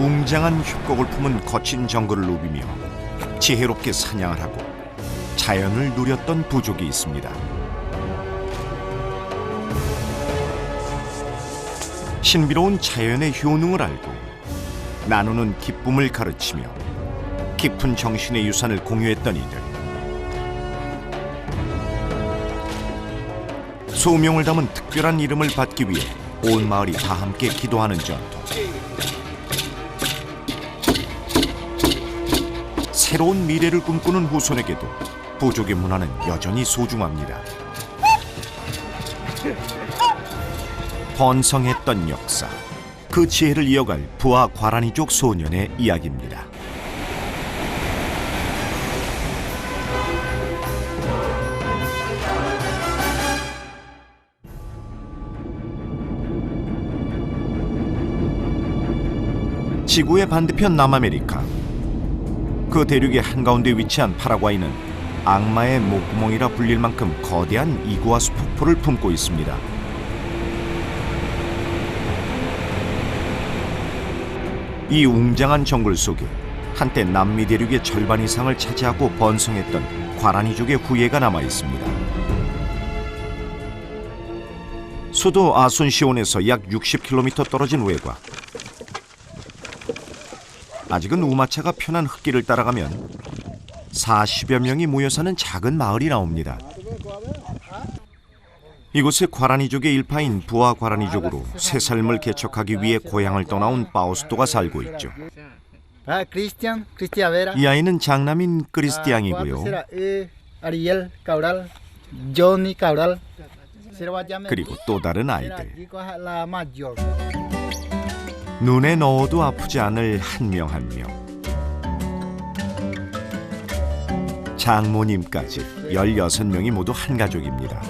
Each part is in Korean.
웅장한 협곡을 품은 거친 정글을 누비며 지혜롭게 사냥을 하고 자연을 누렸던 부족이 있습니다. 신비로운 자연의 효능을 알고 나누는 기쁨을 가르치며 깊은 정신의 유산을 공유했던 이들. 소명을 담은 특별한 이름을 받기 위해 온 마을이 다 함께 기도하는 전통. 새로운 미래를 꿈꾸는 후손에게도 부족의 문화는 여전히 소중합니다. 번성했던 역사, 그 지혜를 이어갈 부하 과라니족 소년의 이야기입니다. 지구의 반대편 남아메리카, 그 대륙의 한가운데 위치한 파라과이는 악마의 목구멍이라 불릴 만큼 거대한 이구아수 폭포를 품고 있습니다. 이 웅장한 정글 속에 한때 남미 대륙의 절반 이상을 차지하고 번성했던 과라니족의 후예가 남아 있습니다. 수도 아순시온에서 약 60km 떨어진 외곽. 아직은 우마차가 편한 흙길을 따라가면 40여 명이 모여 사는 작은 마을이 나옵니다. 이곳에 과라니족의 일파인 부하 과라니족으로 새 삶을 개척하기 위해 고향을 떠나온 파우스토가 살고 있죠. 이 아이는 장남인 크리스티앙이고요. 그리고 또 다른 아이들. 눈에 넣어도 아프지 않을 한 명 한 명. 장모님까지 16명이 모두 한 가족입니다.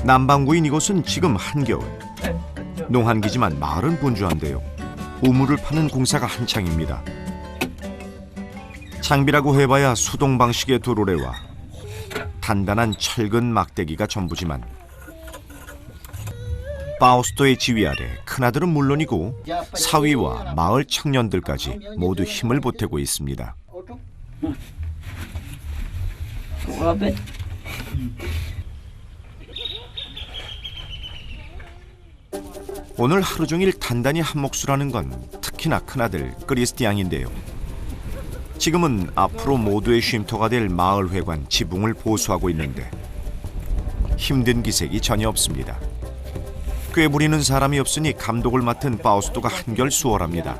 남반구인 이곳은 지금 한겨울. 농한기지만 마을은 분주한데요. 우물을 파는 공사가 한창입니다. 장비라고 해봐야 수동 방식의 도로래와 단단한 철근 막대기가 전부지만 파우스토의 지휘 아래 큰아들은 물론이고 사위와 마을 청년들까지 모두 힘을 보태고 있습니다. 오늘 하루 종일 단단히 한 몫을 하는 건 특히나 큰아들 크리스티앙인데요. 지금은 앞으로 모두의 쉼터가 될 마을회관 지붕을 보수하고 있는데 힘든 기색이 전혀 없습니다. 꾀부리는 사람이 없으니 감독을 맡은 파우스토가 한결 수월합니다.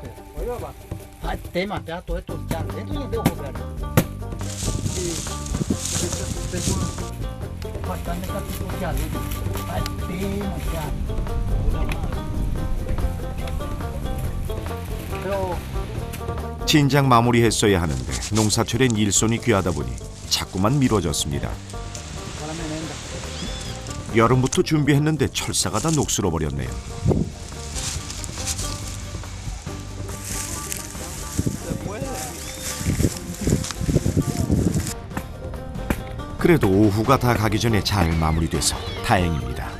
진작 마무리했어야 하는데 농사철엔 일손이 귀하다 보니 자꾸만 미뤄졌습니다. 여름부터 준비했는데 철사가 다 녹슬어 버렸네요. 그래도 오후가 다 가기 전에 잘 마무리돼서 다행입니다.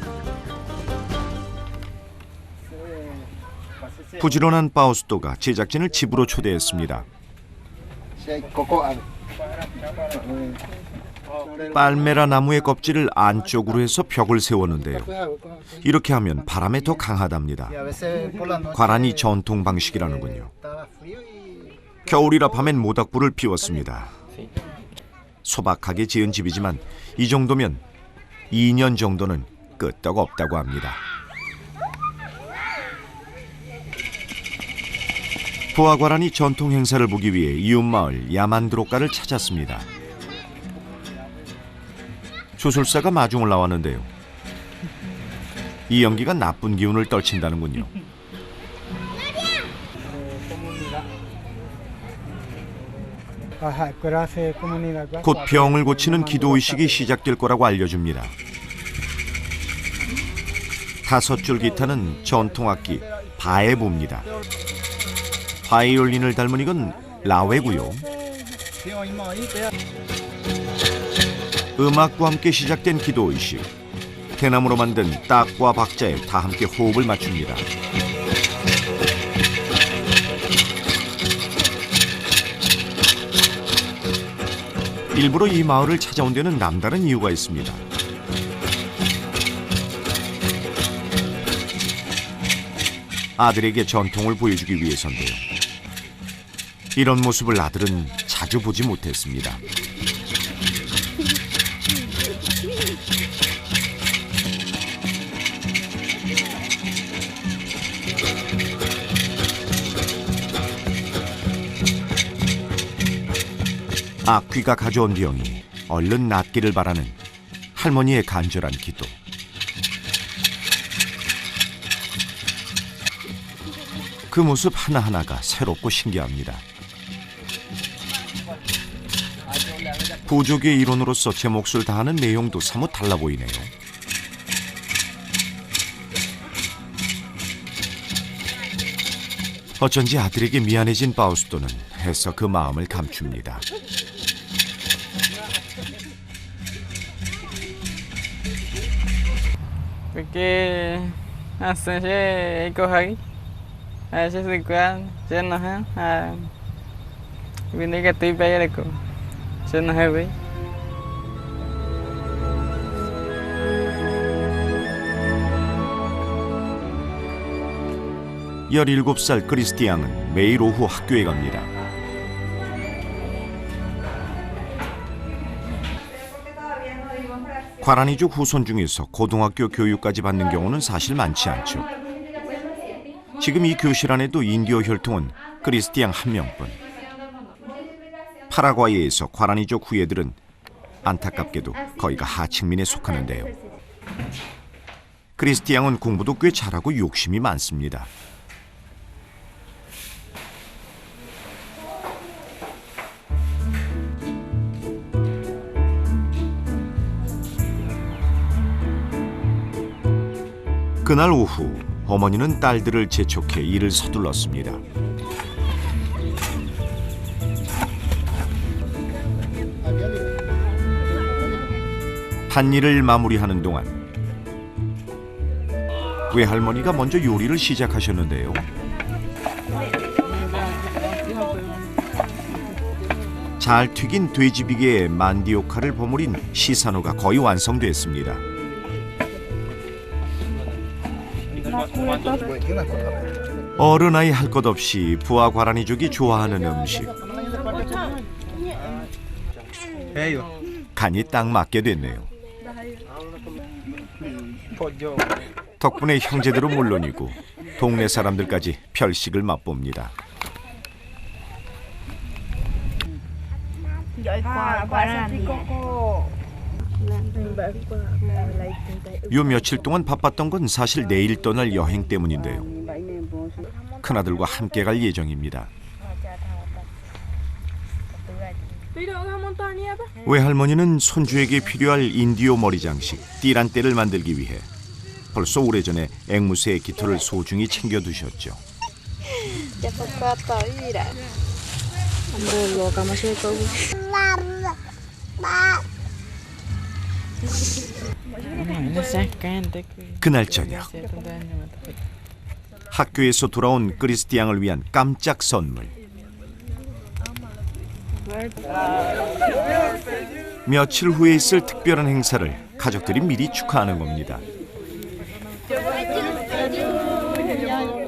부지런한 파우스토가 제작진을 집으로 초대했습니다. 빨메라 나무의 껍질을 안쪽으로 해서 벽을 세웠는데요. 이렇게 하면 바람에 더 강하답니다. 과라니 전통 방식이라는군요. 겨울이라 밤엔 모닥불을 피웠습니다. 소박하게 지은 집이지만 이 정도면 2년 정도는 끄떡없다고 합니다. 부하 과라니 전통 행사를 보기 위해 이웃마을 야만드로가를 찾았습니다. 주술사가 마중을 나왔는데요. 이 연기가 나쁜 기운을 떨친다는군요. 곧 병을 고치는 기도의식이 시작될 거라고 알려줍니다. 5줄 기타는 전통악기 바에부입니다. 바이올린을 닮은 이건 라웨고요. 음악과 함께 시작된 기도의식. 대나무로 만든 딱과 박자에 다 함께 호흡을 맞춥니다. 일부러 이 마을을 찾아온 데는 남다른 이유가 있습니다. 아들에게 전통을 보여주기 위해서인데요. 이런 모습을 아들은 자주 보지 못했습니다. 악귀가 가져온 병이 얼른 낫기를 바라는 할머니의 간절한 기도. 그 모습 하나하나가 새롭고 신기합니다. 부족의 일원으로서 제 몫을 다하는 내용도 사뭇 달라 보이네요. 어쩐지 아들에게 미안해진 파우스토는 애써 그 마음을 감춥니다. Porque assim já corre, a gente se cuida, já não é, a vida que tem para ele, já não é bem. 17살 크리스티 양은 매일 오후 학교에 갑니다. 과라니족 후손 중에서 고등학교 교육까지 받는 경우는 사실 많지 않죠. 지금 이 교실 안에도 인디오 혈통은 크리스티 양 한 명뿐. 파라과이에서 과라니족 후예들은 안타깝게도 거의가 하층민에 속하는데요. 크리스티 양은 공부도 꽤 잘하고 욕심이 많습니다. 그날 오후 어머니는 딸들을 재촉해 일을 서둘렀습니다. 한 일을 마무리하는 동안 외할머니가 먼저 요리를 시작하셨는데요. 잘 튀긴 돼지비계에 만디오카를 버무린 시사노가 거의 완성됐습니다. 어른아이 할 것 없이 부하 과라니족이 좋아하는 음식. 간이 딱 맞게 됐네요. 덕분에 형제들은 물론이고 동네 사람들까지 별식을 맛봅니다. 요 며칠 동안 바빴던 건 사실 내일 떠날 여행 때문인데요. 큰아들과 함께 갈 예정입니다. 외할머니는 손주에게 필요할 인디오 머리 장식, 띠란떼를 만들기 위해 벌써 오래전에 앵무새의 깃털을 소중히 챙겨두셨죠. 그날 저녁 학교에서 돌아온 크리스티 양을 위한 깜짝 선물. 며칠 후에 있을 특별한 행사를 가족들이 미리 축하하는 겁니다.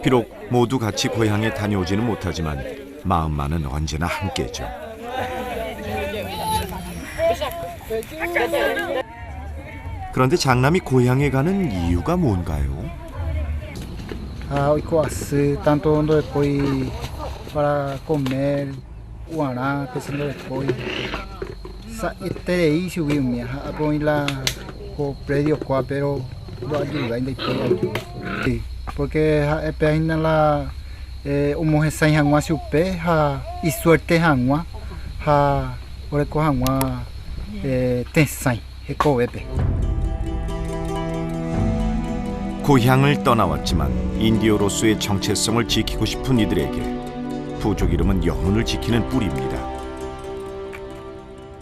비록 모두 같이 고향에 다녀오지는 못하지만 마음만은 언제나 함께죠. 그런데 장남이 고향에 가는 이유가 뭔가요? Hoy coace tanto hondo depois para comer uana pensando depois sa este subir minha apoi lá o predio qua pero lo ayuda ainda depois porque é ainda lá o moje sai hangua supe ha e suerte hangua ha ore ko hangua tensai hekoebe. 고향을 떠나왔지만 인디오로서의 정체성을 지키고 싶은 이들에게 부족 이름은 영혼을 지키는 뿌리입니다.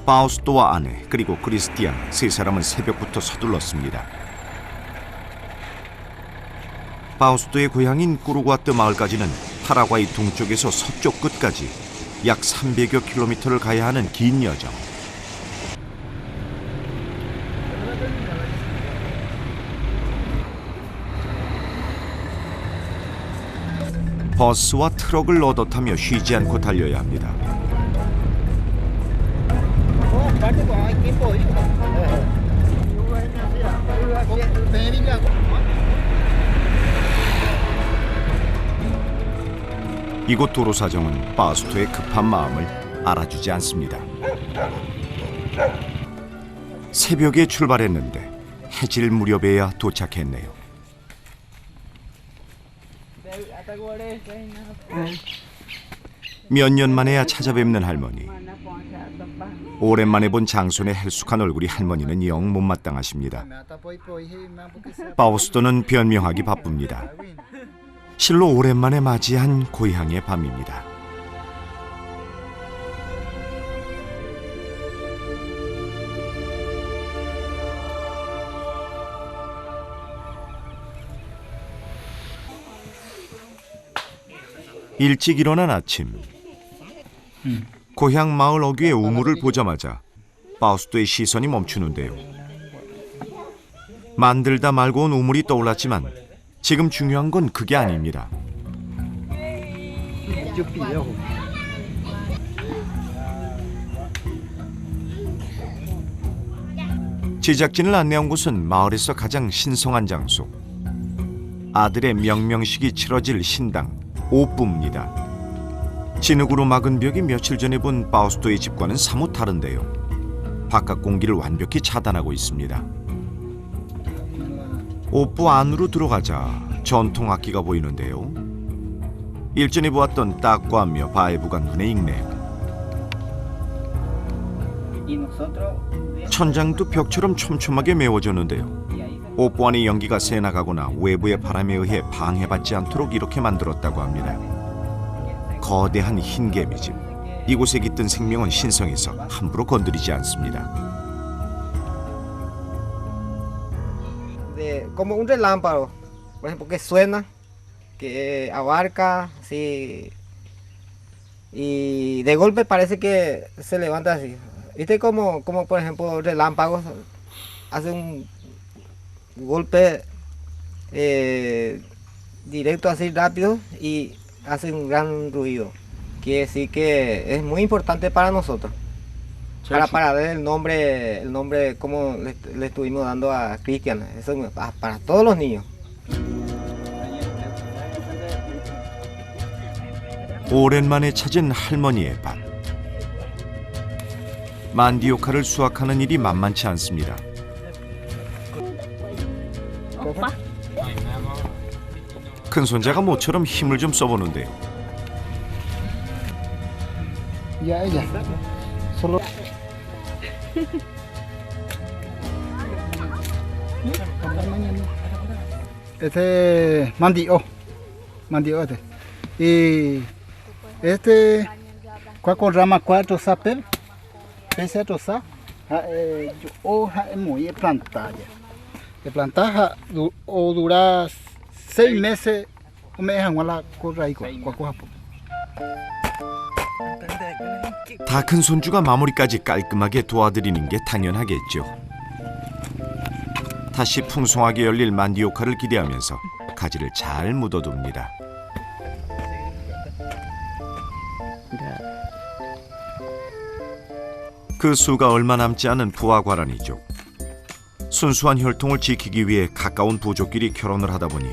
파우스토와 아내 그리고 크리스티안 세 사람은 새벽부터 서둘렀습니다. 파우스토의 고향인 꾸르과트 마을까지는 파라과이 동쪽에서 서쪽 끝까지 약 300여 킬로미터를 가야 하는 긴 여정. 버스와 트럭을 얻어타며 쉬지 않고 달려야 합니다. 이곳 도로 사정은 바우스토의 급한 마음을 알아주지 않습니다. 새벽에 출발했는데 해질 무렵에야 도착했네요. 몇 년 만에야 찾아뵙는 할머니. 오랜만에 본 장손의 헬쑥한 얼굴이 할머니는 영 못마땅하십니다. 바우스토는 변명하기 바쁩니다. 실로 오랜만에 맞이한 고향의 밤입니다. 일찍 일어난 아침. 고향 마을 어귀의 우물을 보자마자 바우스토의 시선이 멈추는데요. 만들다 말고 온 우물이 떠올랐지만 지금 중요한 건 그게 아닙니다. 제작진을 안내한 곳은 마을에서 가장 신성한 장소. 아들의 명명식이 치러질 신당 오뿌입니다. 진흙으로 막은 벽이 며칠 전에 본 바우스토의 집과는 사뭇 다른데요. 바깥 공기를 완벽히 차단하고 있습니다. 오뿌 안으로 들어가자 전통 악기가 보이는데요. 일전에 보았던 딱과며 바에부가 눈에 익네요. 천장도 벽처럼 촘촘하게 메워졌는데요. 오뿌 안의 연기가 새나가거나 외부의 바람에 의해 방해받지 않도록 이렇게 만들었다고 합니다. 거대한 흰 개미집. 이곳에 깃든 생명은 신성해서 함부로 건드리지 않습니다. Como un relámpago, por ejemplo, que suena, que abarca, así, y de golpe parece que se levanta así. ¿Viste como por ejemplo, relámpagos hace un golpe directo así rápido y hace un gran ruido? Quiere decir que es muy importante para nosotros. Para ver el nombre como le estuvimos dando a Cristian, eso para todos los niños. 오랜만에 찾은 할머니의 밭. 만디오카를 수확하는 일이 만만치 않습니다. 큰 손자가 모처럼 힘을 좀 써보는데요. Ya ella. Solo este mandio este. Y este cuaco rama 4 sapel, pese a tosa, hoja es muy plantada. De plantar o dura 6 meses, o me dejan la cosa ahí cuaco. 다 큰 손주가 마무리까지 깔끔하게 도와드리는 게 당연하겠죠. 다시 풍성하게 열릴 만디오카를 기대하면서 가지를 잘 묻어둡니다. 그 수가 얼마 남지 않은 부하과란이죠. 순수한 혈통을 지키기 위해 가까운 부족끼리 결혼을 하다 보니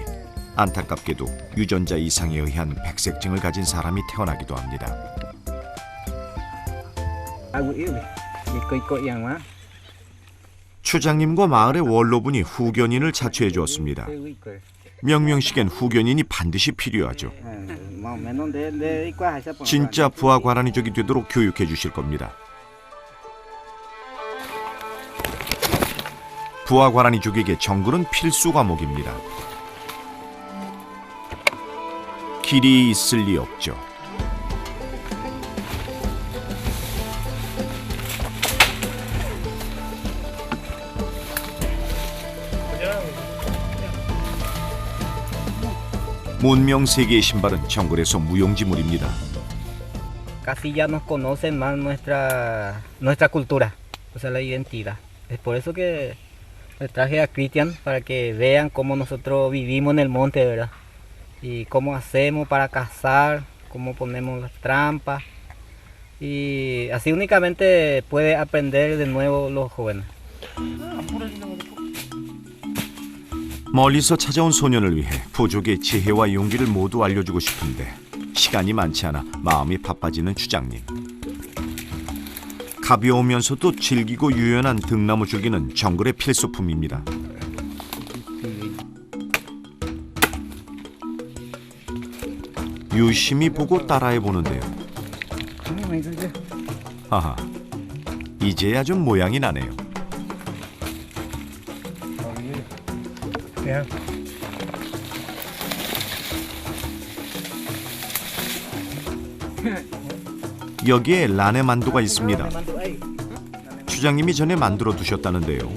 안타깝게도 유전자 이상에 의한 백색증을 가진 사람이 태어나기도 합니다. 추장님과 마을의 원로분이 후견인을 자처해 주었습니다. 명명식엔 후견인이 반드시 필요하죠. 진짜 부하과란이족이 되도록 교육해 주실 겁니다. 부하과란이족에게 정글은 필수 과목입니다. 길이 있을 리 없죠. 문명 세계의 신발은 정글에서 무용지물입니다. Casi ya nos conocen más nuestra cultura, o sea, la identidad. Es por eso que le traje a Cristian para que vean cómo nosotros vivimos en el monte, ¿verdad? y cómo hacemos para cazar, cómo ponemos las trampas. Y así únicamente puede aprender de nuevo los jóvenes. 멀리서 찾아온 소년을 위해 부족의 지혜와 용기를 모두 알려주고 싶은데 시간이 많지 않아 마음이 바빠지는 추장님. 가벼우면서도 질기고 유연한 등나무 줄기는 정글의 필수품입니다. 유심히 보고 따라해 보는데요. 하하, 이제야 좀 모양이 나네요. 여기에 라네 만두가 있습니다. 추장님이 전에 만들어 두셨다는데요.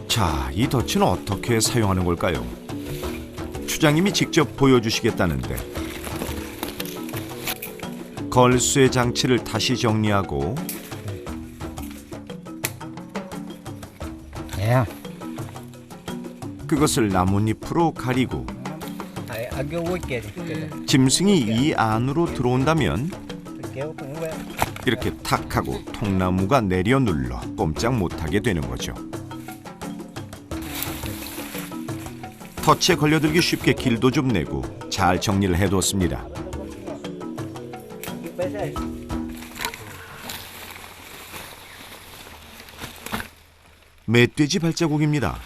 자, 이 덫은 어떻게 사용하는 걸까요? 추장님이 직접 보여주시겠다는데 걸쇠 장치를 다시 정리하고 그것을 나뭇잎으로 가리고 짐승이 이 안으로 들어온다면 이렇게 탁 하고 통나무가 내려 눌러 꼼짝 못하게 되는 거죠. 덫에 걸려들기 쉽게 길도 좀 내고 잘 정리를 해뒀습니다. 멧돼지 발자국입니다.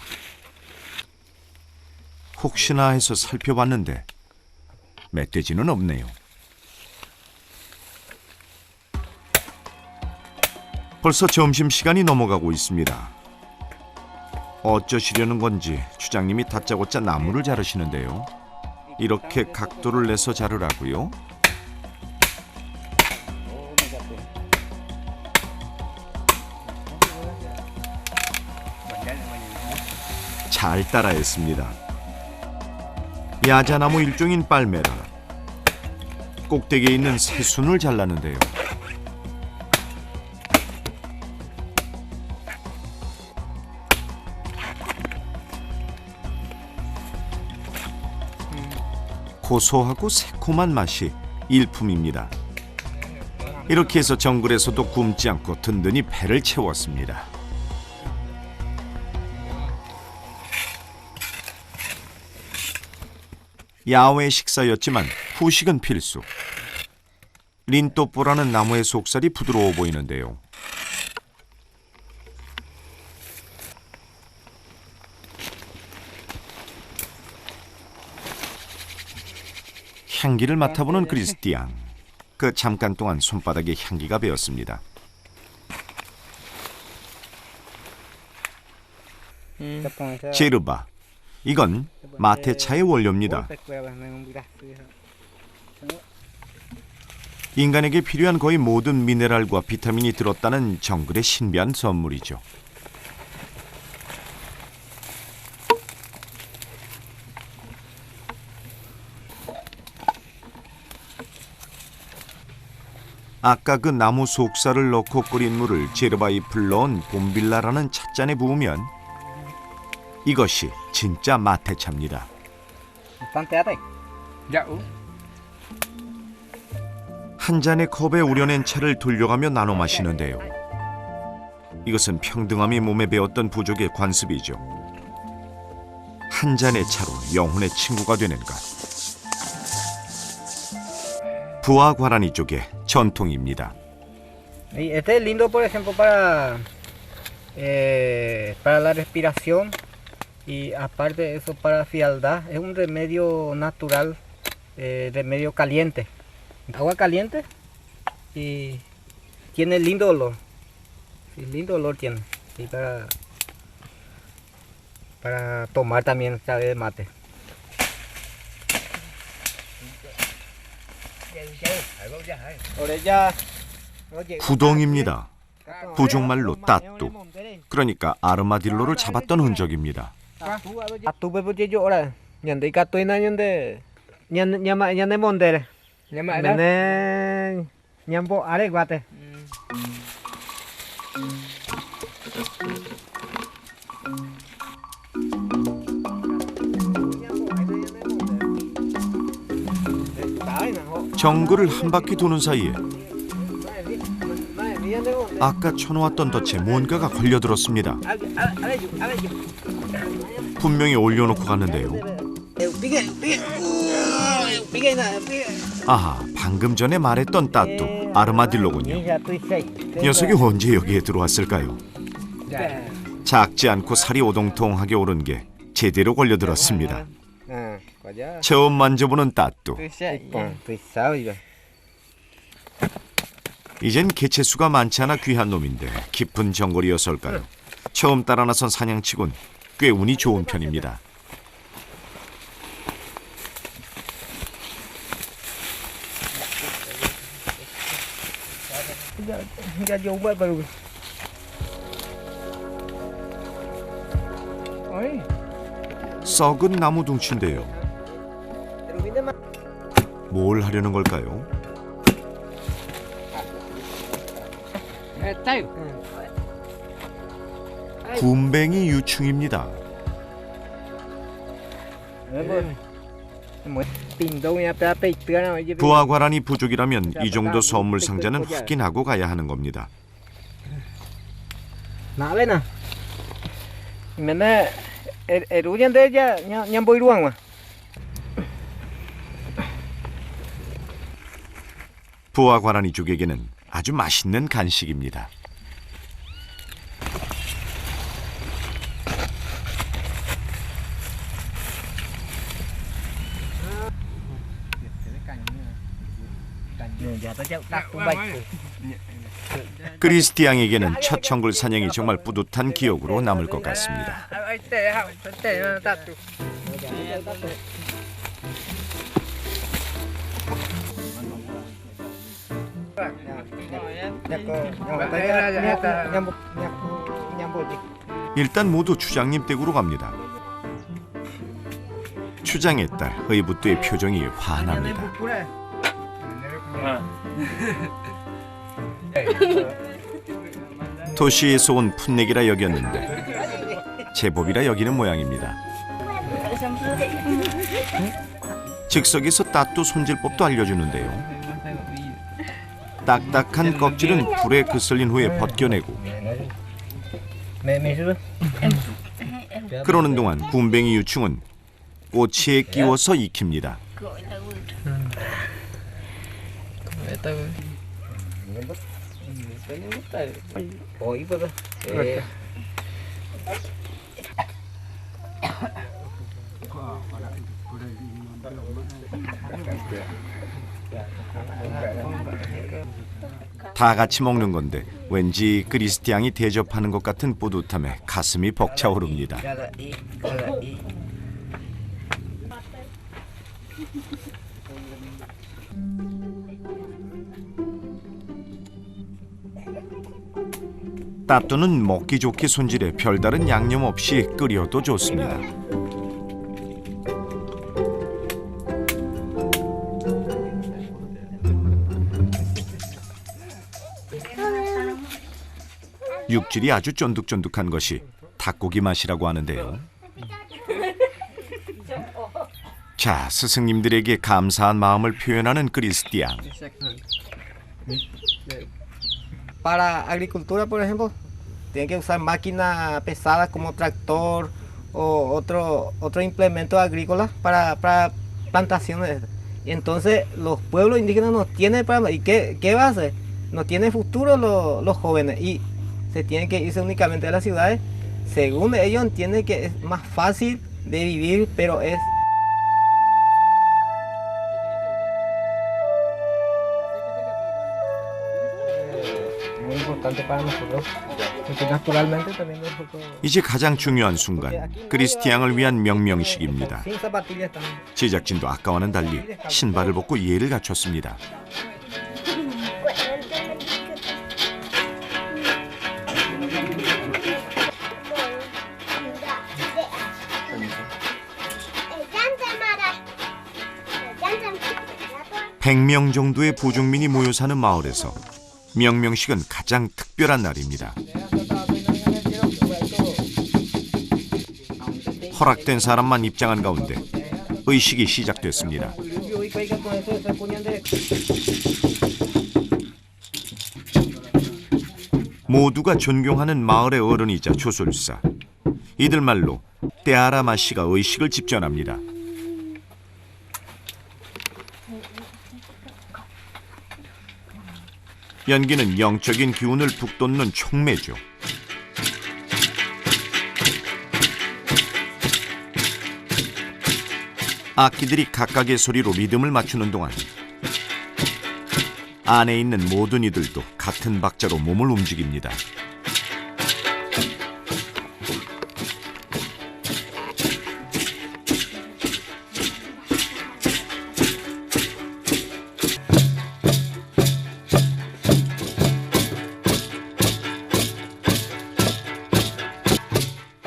혹시나 해서 살펴봤는데 멧돼지는 없네요. 벌써 점심시간이 넘어가고 있습니다. 어쩌시려는 건지 추장님이 다짜고짜 나무를 자르시는데요. 이렇게 각도를 내서 자르라고요? 잘 따라했습니다. 야자나무 일종인 빨메라. 꼭대기에 있는 새순을 잘라는데요. 고소하고 새콤한 맛이 일품입니다. 이렇게 해서 정글에서도 굶지 않고 든든히 배를 채웠습니다. 야외 식사였지만 후식은 필수. 린또뽀라는 나무의 속살이 부드러워 보이는데요. 향기를 맡아보는 크리스티앙. 그 잠깐 동안 손바닥에 향기가 배었습니다. 제르바. 이건 마테차의 원료입니다. 인간에게 필요한 거의 모든 미네랄과 비타민이 들었다는 정글의 신비한 선물이죠. 아까 그 나무 속살을 넣고 끓인 물을 제르바 잎을 넣은 봄빌라라는 찻잔에 부으면 이것이 진짜 마테차입니다. 한 잔의 컵에 우려낸 차를 돌려가며 나눠 마시는데요. 이것은 평등함이 몸에 배었던 부족의 관습이죠. 한 잔의 차로 영혼의 친구가 되는 것. 부하 과라니 쪽의 전통입니다. Este es lindo, por ejemplo, para la respiración y aparte de eso para frialdad. Es un remedio natural, remedio caliente. Agua caliente y tiene lindo olor. Sí, lindo olor tiene. Y para tomar también sabe de mate. 구덩입니다. 부족말로 따뚜. 그러니까 아르마딜로를 잡았던 흔적입니다. 정글을 한 바퀴 도는 사이에 아까 쳐놓았던 덫에 뭔가가 걸려들었습니다. 분명히 올려놓고 갔는데요. 아하, 방금 전에 말했던 따뚜 아르마딜로군요. 녀석이 언제 여기에 들어왔을까요? 작지 않고 살이 오동통하게 오른 게 제대로 걸려들었습니다. 처음 만져보는 따뚜. 이젠 개체수가 많지 않아 귀한 놈인데 깊은 정글이어서일까요? 처음 따라 나선 사냥치곤 꽤 운이 좋은 편입니다. 썩은 나무 둥치인데요. 뭘 하려는 걸까요? 굼벵이 유충입니다. 부하과란이 부족이라면 이 정도 선물 상자는 확인하고 가야 하는 겁니다. 나래나. 맨날 에루젠데 냐 보이루앙 마. 부하과란이족에게는 아주 맛있는 간식입니다. 크리스티앙에게는 첫 정글 사냥이 정말 뿌듯한 기억으로 남을 것 같습니다. 일단 모두 추장님 댁으로 갑니다. 추장의 딸 의붓두의 표정이 환합니다. 도시에서 온 풋내기라 여겼는데 제법이라 여기는 모양입니다. 즉석에서 따뚜 손질법도 알려주는데요. 딱딱한 껍질은 불에 그슬린 후에 벗겨내고 그러는 동안 굼벵이 유충은 꼬치에 끼워서 익힙니다. 다 같이 먹는 건데 왠지 크리스티앙이 대접하는 것 같은 뿌듯함에 가슴이 벅차오릅니다. 따뚜는 먹기 좋게 손질해 별다른 양념 없이 끓여도 좋습니다. 육질이 아주 쫀득쫀득한 것이 닭고기 맛이라고 하는데요. 자, 스승님들에게 감사한 마음을 표현하는 크리스티앙. Para agricultura, por ejemplo, tienen que usar máquinas pesadas como tractor o otro implemento agrícola para plantaciones. Y entonces los pueblos indígenas no tienen para... ¿Y qué va a hacer? No tienen futuro los jóvenes y se tienen que irse únicamente a las ciudades. Según ellos entienden que es más fácil de vivir, pero es... muy importante para nosotros, porque naturalmente también nosotros... 이제 가장 중요한 순간, 크리스티앙을 위한 명명식입니다. sin zapatillas también. 제작진도 아까와는 달리 신발을 벗고 예를 갖췄습니다. (100명) 정도의 부족민이 모여 사는 마을에서 명명식은 가장 특별한 날입니다. 허락된 사람만 입장한 가운데 의식이 시작됐습니다. y cuelga con eso se ponían de 모두가 존경하는 마을의 어른이자 조술사. 이들 말로 떼아라마 씨가 의식을 집전합니다. 연기는 영적인 기운을 북돋는 촉매죠. 악기들이 각각의 소리로 리듬을 맞추는 동안 안에 있는 모든 이들도 같은 박자로 몸을 움직입니다.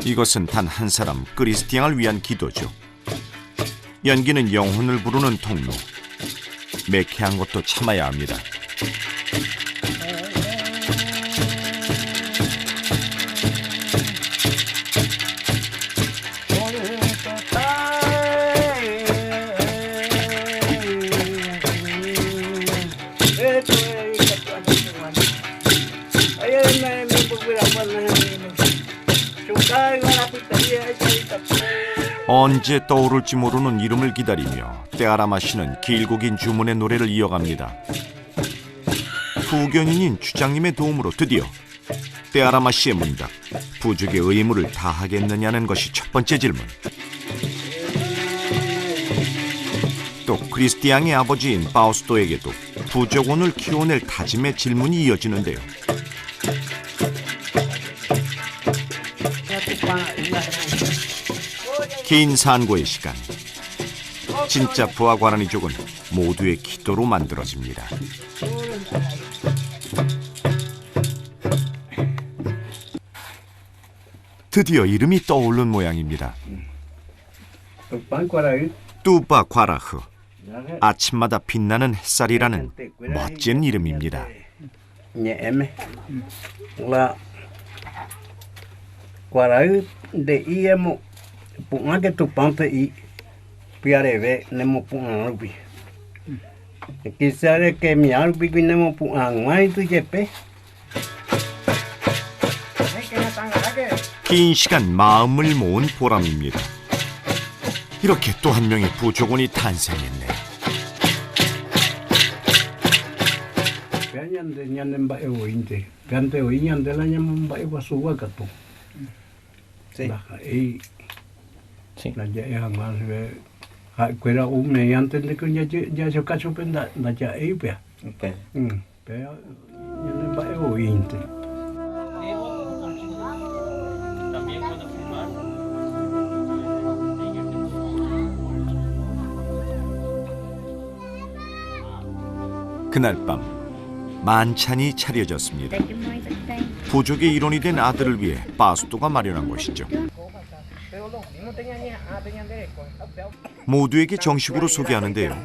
이것은 단 한 사람 크리스티앙을 위한 기도죠. 연기는 영혼을 부르는 통로. 매캐한 것도 참아야 합니다. 언제 떠오를지 모르는 이름을 기다리며 떼아라마 씨는 길고 긴 주문의 노래를 이어갑니다. 후견인인 주장님의 도움으로 드디어 떼아라마 씨의 문답, 부족의 의무를 다하겠느냐는 것이 첫 번째 질문. 또 크리스티앙의 아버지인 바우스토에게도 부족원을 키워낼 다짐의 질문이 이어지는데요. 긴 산고의 시간. 진짜 부하 과란이족은 모두의 기도로 만들어집니다. 드디어 이름이 떠오른 모양입니다. 뚜바 과라흐. 아침마다 빛나는 햇살이라는 멋진 이름입니다. Punga que tu pante y piareve nemo punga rubi. Quizá que mi arbi nemo punga mai tu jepe. 긴 시간 마음을 모은 보람입니다. 이렇게 또 한 명의 부족원이 탄생했네. Peñande ñanen ba eointe. Cante oiñande la llaman ba eva suwakato. Sí. La ya más cuera y antes de que ya se cacho penda la ya pea. Okay. Pea ya no va a oírte. 그날 밤 만찬이 차려졌습니다. 부족의 일원이 된 아들을 위해 바수토가 마련한 것이죠. 모두에게 정식으로 소개하는데요.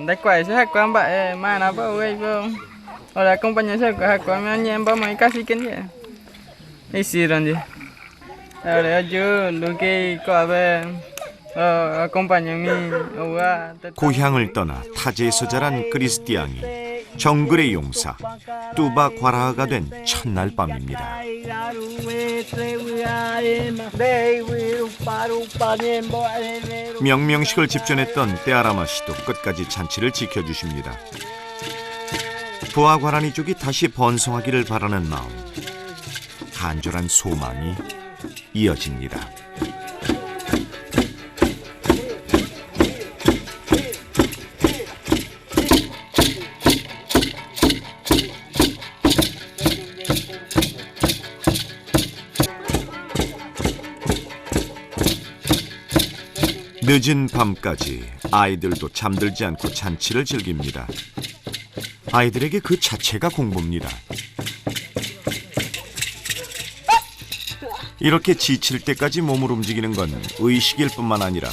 Da quay sẽ hát quán bạn mà nó bảo vậy không? Ở đây компания sẽ có hát quán mà anh bảo mấy cái gì cái gì? Cái gì rồi gì? Ở đây chưa lúc cái có về компания mi 고향을 떠나 타지에서 자란 크리스티앙이 정글의 용사 뚜바 과라흐가 된 첫날 밤입니다. 명명식을 집전했던 떼아라마 씨도 끝까지 잔치를 지켜주십니다. 부하 과란이족이 다시 번성하기를 바라는 마음, 간절한 소망이 이어집니다. 늦은 밤까지 아이들도 잠들지 않고 잔치를 즐깁니다. 아이들에게 그 자체가 공부입니다. 이렇게 지칠 때까지 몸을 움직이는 건 의식일 뿐만 아니라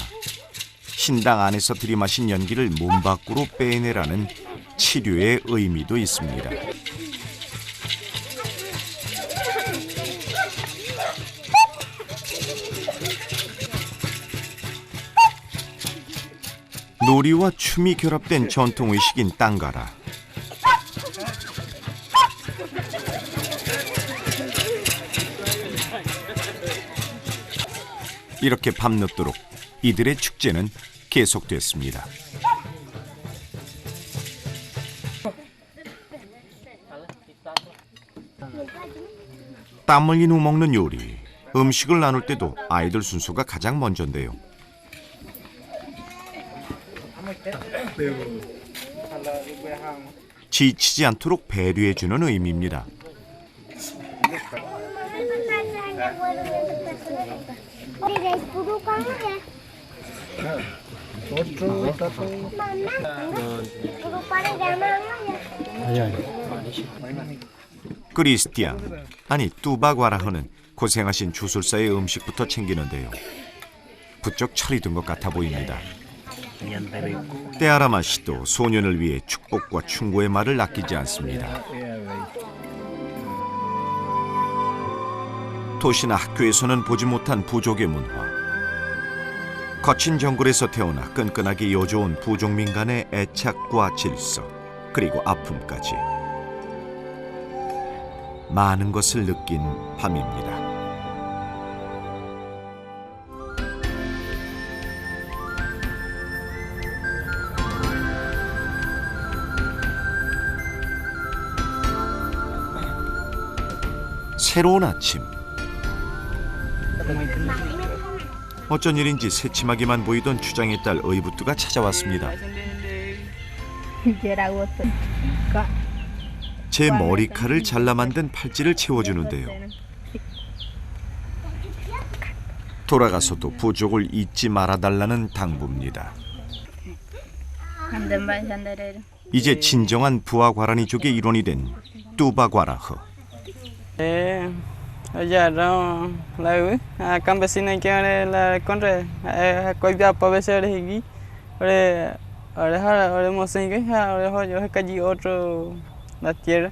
신당 안에서 들이마신 연기를 몸 밖으로 빼내라는 치료의 의미도 있습니다. 놀이와 춤이 결합된 전통 의식인 땅가라. 이렇게 밤늦도록 이들의 축제는 계속됐습니다. 땀 흘린 후 먹는 요리, 음식을 나눌 때도 아이들 순서가 가장 먼저인데요. 지치지 않도록 배려해주는 의미입니다. 크리스티앙, 아니 뚜바과라흐는 고생하신 주술사의 음식부터 챙기는데요. 부쩍 철이 든 것 같아 보입니다. 떼아라마 씨도 소년을 위해 축복과 충고의 말을 아끼지 않습니다. 도시나 학교에서는 보지 못한 부족의 문화. 거친 정글에서 태어나 끈끈하게 이어져온 부족민 간의 애착과 질서, 그리고 아픔까지. 많은 것을 느낀 밤입니다. 새로운 아침. 어쩐 일인지 새침하게만 보이던 추장의 딸 의부뚜가 찾아왔습니다. 제 머리칼을 잘라 만든 팔찌를 채워주는데요. 돌아가서도 부족을 잊지 말아달라는 당부입니다. 이제 진정한 부하과라니족의 일원이 된 뚜바과라흐. Allá no la campesina que la contra coi bia pa veces aquí ahora mosing que ahora yo que allí otro la tierra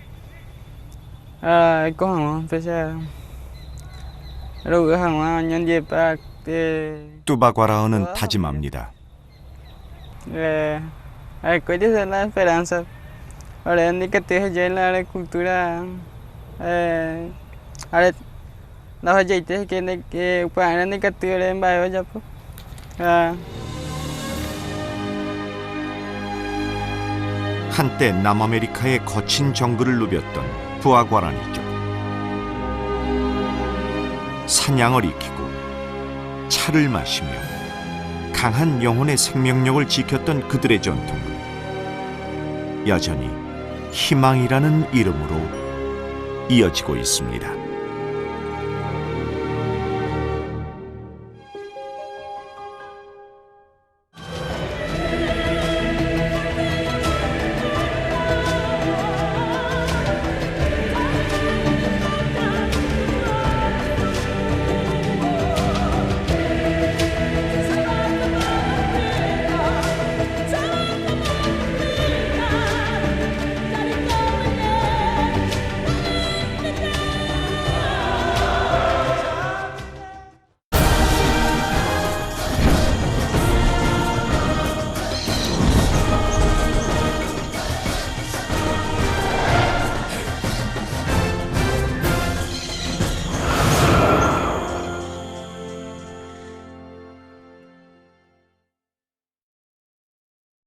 con pese rồi hàng nhân dịp 뚜바과라흐는 다짐합니다. coi dice la esperanza ahora ni que te ya la cultura ahora 나 이제 이때 que para que te en bayo ya po. 한때 남아메리카의 거친 정글을 누볐던 부하과라니족. 사냥을 익히고 차를 마시며 강한 영혼의 생명력을 지켰던 그들의 전통은 여전히 희망이라는 이름으로 이어지고 있습니다.